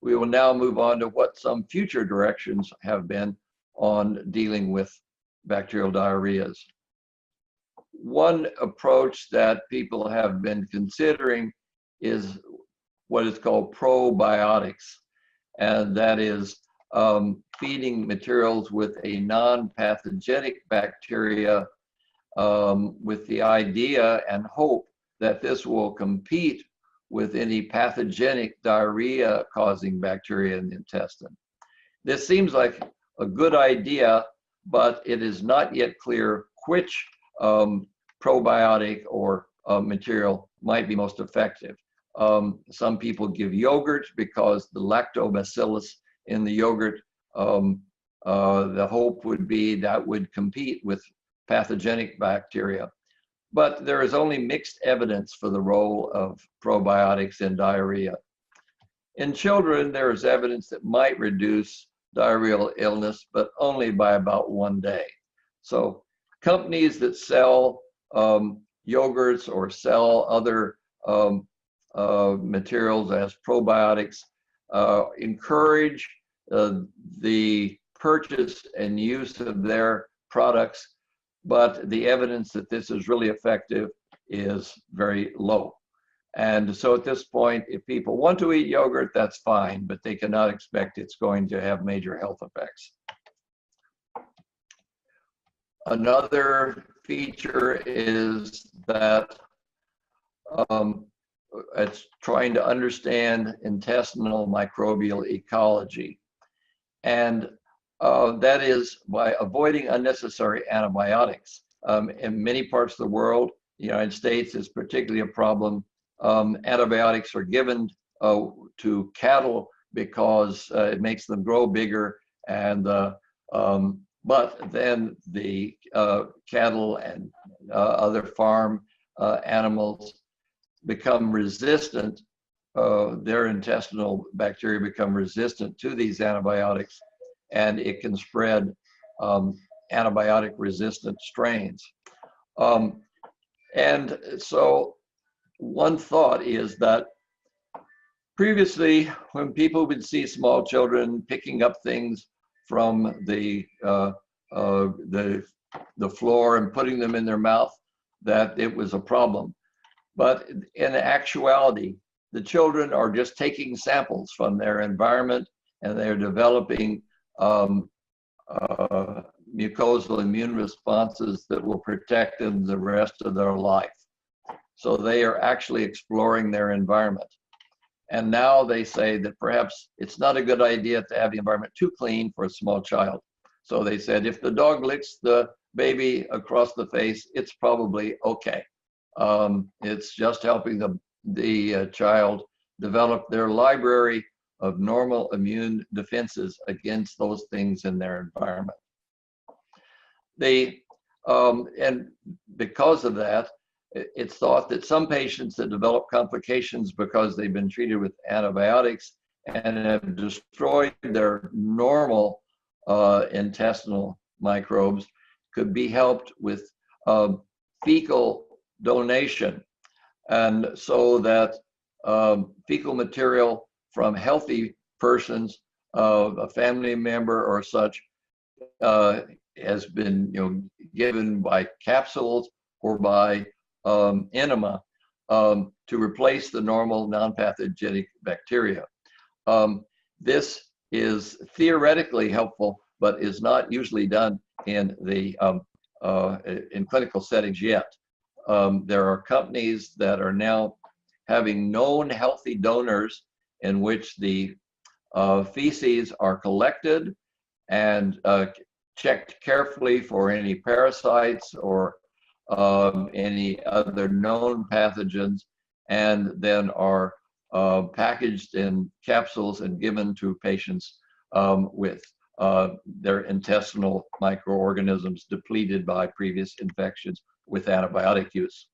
we will now move on to what some future directions have been on dealing with bacterial diarrheas. One approach that people have been considering is what is called probiotics, and that is feeding materials with a non-pathogenic bacteria with the idea and hope that this will compete with any pathogenic diarrhea-causing bacteria in the intestine. This seems like a good idea, but it is not yet clear which probiotic or material might be most effective. Some people give yogurt because the lactobacillus in the yogurt, the hope would be that would compete with pathogenic bacteria. But there is only mixed evidence for the role of probiotics in diarrhea. In children, there is evidence that might reduce diarrheal illness, but only by about 1 day. So companies that sell yogurts or sell other materials as probiotics encourage the purchase and use of their products, but the evidence that this is really effective is very low. And so at this point, if people want to eat yogurt, that's fine, but they cannot expect it's going to have major health effects. Another feature is that it's trying to understand intestinal microbial ecology. And that is by avoiding unnecessary antibiotics. In many parts of the world, the United States is particularly a problem. Antibiotics are given to cattle because it makes them grow bigger, and but then the cattle and other farm animals become resistant. Their intestinal bacteria become resistant to these antibiotics, and it can spread antibiotic resistant strains. And so one thought is that previously, when people would see small children picking up things from the floor and putting them in their mouth, that it was a problem. But in actuality, the children are just taking samples from their environment, and they're developing mucosal immune responses that will protect them the rest of their life. So they are actually exploring their environment. And now they say that perhaps it's not a good idea to have the environment too clean for a small child. So they said if the dog licks the baby across the face, it's probably okay. It's just helping the child develop their library of normal immune defenses against those things in their environment. And because of that, it's thought that some patients that develop complications because they've been treated with antibiotics and have destroyed their normal intestinal microbes could be helped with fecal donation. And so that fecal material from healthy persons, a family member or such, has been given by capsules or by enema to replace the normal non-pathogenic bacteria. This is theoretically helpful, but is not usually done in the in clinical settings yet. There are companies that are now having known healthy donors in which the feces are collected and checked carefully for any parasites or any other known pathogens, and then are packaged in capsules and given to patients with their intestinal microorganisms depleted by previous infections with antibiotic use.